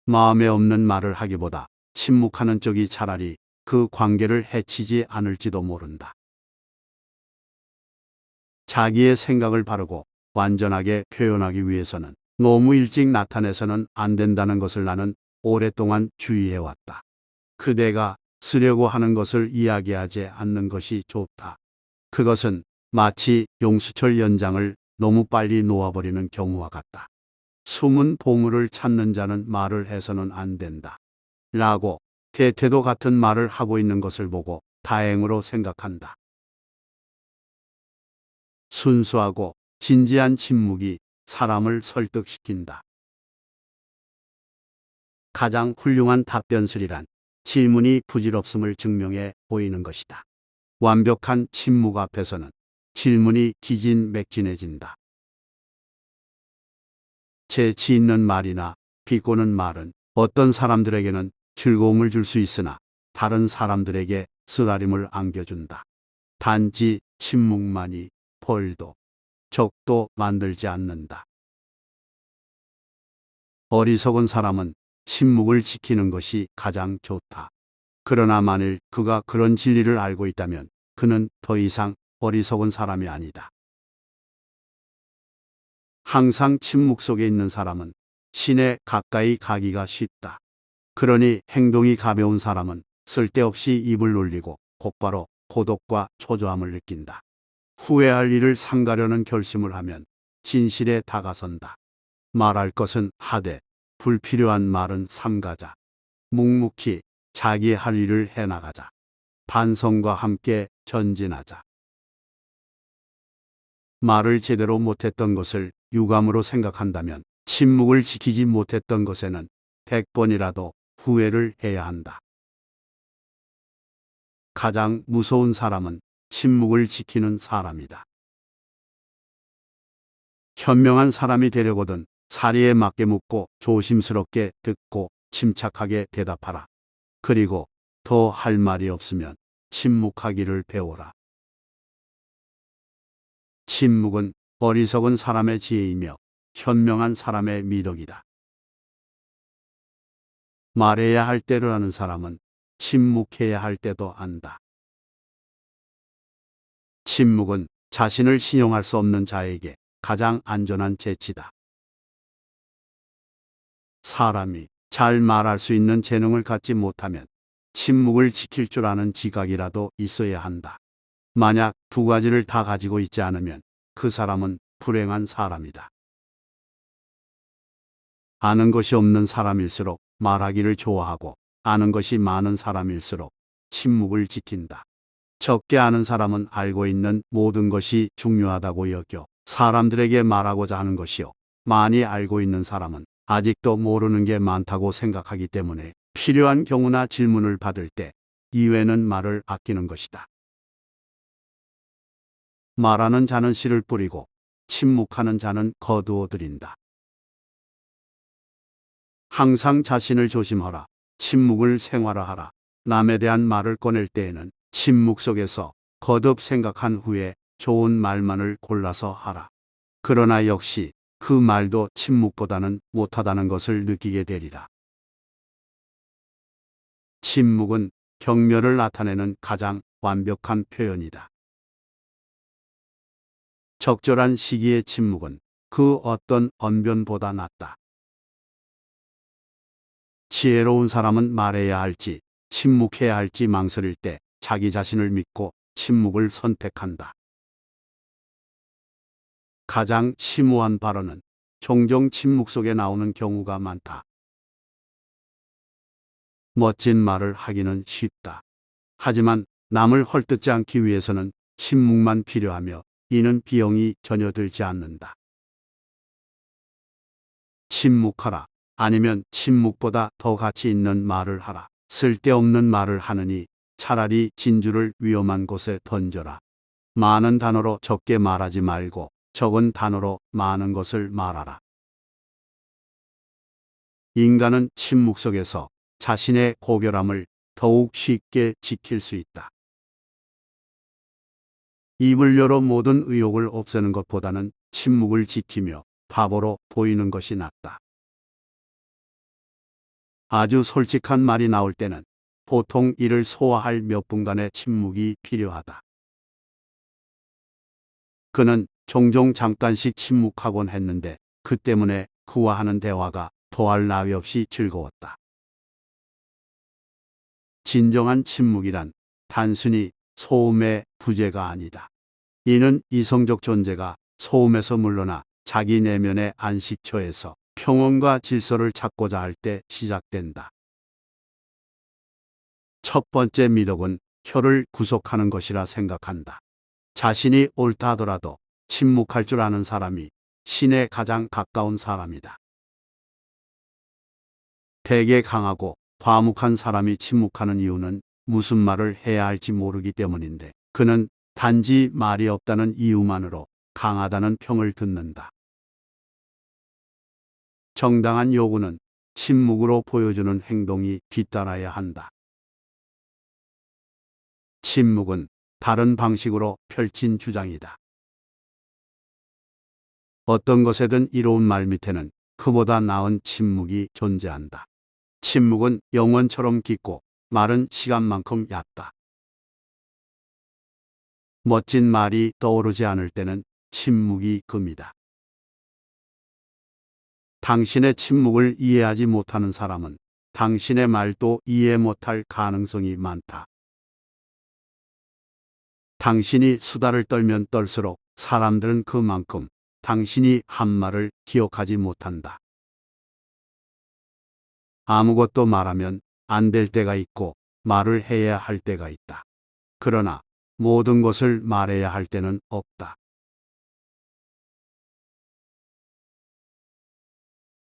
마음에 없는 말을 하기보다 침묵하는 쪽이 차라리 그 관계를 해치지 않을지도 모른다. 자기의 생각을 바르고 완전하게 표현하기 위해서는 너무 일찍 나타내서는 안 된다는 것을 나는 오랫동안 주의해왔다. 그대가 쓰려고 하는 것을 이야기하지 않는 것이 좋다. 그것은 마치 용수철 연장을 너무 빨리 놓아버리는 경우와 같다. 숨은 보물을 찾는 자는 말을 해서는 안 된다. 라고 대태도 같은 말을 하고 있는 것을 보고 다행으로 생각한다. 순수하고 진지한 침묵이 사람을 설득시킨다. 가장 훌륭한 답변술이란 질문이 부질없음을 증명해 보이는 것이다. 완벽한 침묵 앞에서는 질문이 기진맥진해진다. 재치 있는 말이나 비꼬는 말은 어떤 사람들에게는 즐거움을 줄 수 있으나 다른 사람들에게 쓰라림을 안겨준다. 단지 침묵만이 벌도 적도 만들지 않는다. 어리석은 사람은 침묵을 지키는 것이 가장 좋다. 그러나 만일 그가 그런 진리를 알고 있다면 그는 더 이상 어리석은 사람이 아니다. 항상 침묵 속에 있는 사람은 신에 가까이 가기가 쉽다. 그러니 행동이 가벼운 사람은 쓸데없이 입을 놀리고 곧바로 고독과 초조함을 느낀다. 후회할 일을 삼가려는 결심을 하면 진실에 다가선다. 말할 것은 하되 불필요한 말은 삼가자. 묵묵히 자기 할 일을 해나가자. 반성과 함께 전진하자. 말을 제대로 못했던 것을 유감으로 생각한다면 침묵을 지키지 못했던 것에는 100번이라도 후회를 해야 한다. 가장 무서운 사람은 침묵을 지키는 사람이다. 현명한 사람이 되려거든 사리에 맞게 묻고 조심스럽게 듣고 침착하게 대답하라. 그리고 더 할 말이 없으면 침묵하기를 배워라. 침묵은 어리석은 사람의 지혜이며 현명한 사람의 미덕이다. 말해야 할 때를 아는 사람은 침묵해야 할 때도 안다. 침묵은 자신을 신용할 수 없는 자에게 가장 안전한 재치다. 사람이 잘 말할 수 있는 재능을 갖지 못하면 침묵을 지킬 줄 아는 지각이라도 있어야 한다. 만약 두 가지를 다 가지고 있지 않으면 그 사람은 불행한 사람이다. 아는 것이 없는 사람일수록 말하기를 좋아하고 아는 것이 많은 사람일수록 침묵을 지킨다. 적게 아는 사람은 알고 있는 모든 것이 중요하다고 여겨 사람들에게 말하고자 하는 것이요. 많이 알고 있는 사람은 아직도 모르는 게 많다고 생각하기 때문에 필요한 경우나 질문을 받을 때 이외는 말을 아끼는 것이다. 말하는 자는 씨를 뿌리고 침묵하는 자는 거두어 들인다. 항상 자신을 조심하라. 침묵을 생활화하라. 남에 대한 말을 꺼낼 때에는 침묵 속에서 거듭 생각한 후에 좋은 말만을 골라서 하라. 그러나 역시 그 말도 침묵보다는 못하다는 것을 느끼게 되리라. 침묵은 경멸을 나타내는 가장 완벽한 표현이다. 적절한 시기의 침묵은 그 어떤 언변보다 낫다. 지혜로운 사람은 말해야 할지 침묵해야 할지 망설일 때 자기 자신을 믿고 침묵을 선택한다. 가장 심오한 발언은 종종 침묵 속에 나오는 경우가 많다. 멋진 말을 하기는 쉽다. 하지만 남을 헐뜯지 않기 위해서는 침묵만 필요하며 이는 비용이 전혀 들지 않는다. 침묵하라. 아니면 침묵보다 더 가치 있는 말을 하라. 쓸데없는 말을 하느니 차라리 진주를 위험한 곳에 던져라. 많은 단어로 적게 말하지 말고 적은 단어로 많은 것을 말하라. 인간은 침묵 속에서 자신의 고결함을 더욱 쉽게 지킬 수 있다. 입을 열어 모든 의욕을 없애는 것보다는 침묵을 지키며 바보로 보이는 것이 낫다. 아주 솔직한 말이 나올 때는 보통 이를 소화할 몇 분간의 침묵이 필요하다. 그는 종종 잠깐씩 침묵하곤 했는데 그 때문에 그와 하는 대화가 더할 나위 없이 즐거웠다. 진정한 침묵이란 단순히 소음의 부재가 아니다. 이는 이성적 존재가 소음에서 물러나 자기 내면의 안식처에서 평온과 질서를 찾고자 할 때 시작된다. 첫 번째 미덕은 혀를 구속하는 것이라 생각한다. 자신이 옳다 하더라도 침묵할 줄 아는 사람이 신에 가장 가까운 사람이다. 되게 강하고 과묵한 사람이 침묵하는 이유는 무슨 말을 해야 할지 모르기 때문인데 그는 단지 말이 없다는 이유만으로 강하다는 평을 듣는다. 정당한 요구는 침묵으로 보여주는 행동이 뒤따라야 한다. 침묵은 다른 방식으로 펼친 주장이다. 어떤 것에든 이로운 말 밑에는 그보다 나은 침묵이 존재한다. 침묵은 영원처럼 깊고 말은 시간만큼 얕다. 멋진 말이 떠오르지 않을 때는 침묵이 금이다. 당신의 침묵을 이해하지 못하는 사람은 당신의 말도 이해 못할 가능성이 많다. 당신이 수다를 떨면 떨수록 사람들은 그만큼 당신이 한 말을 기억하지 못한다. 아무것도 말하면 안 될 때가 있고 말을 해야 할 때가 있다. 그러나 모든 것을 말해야 할 때는 없다.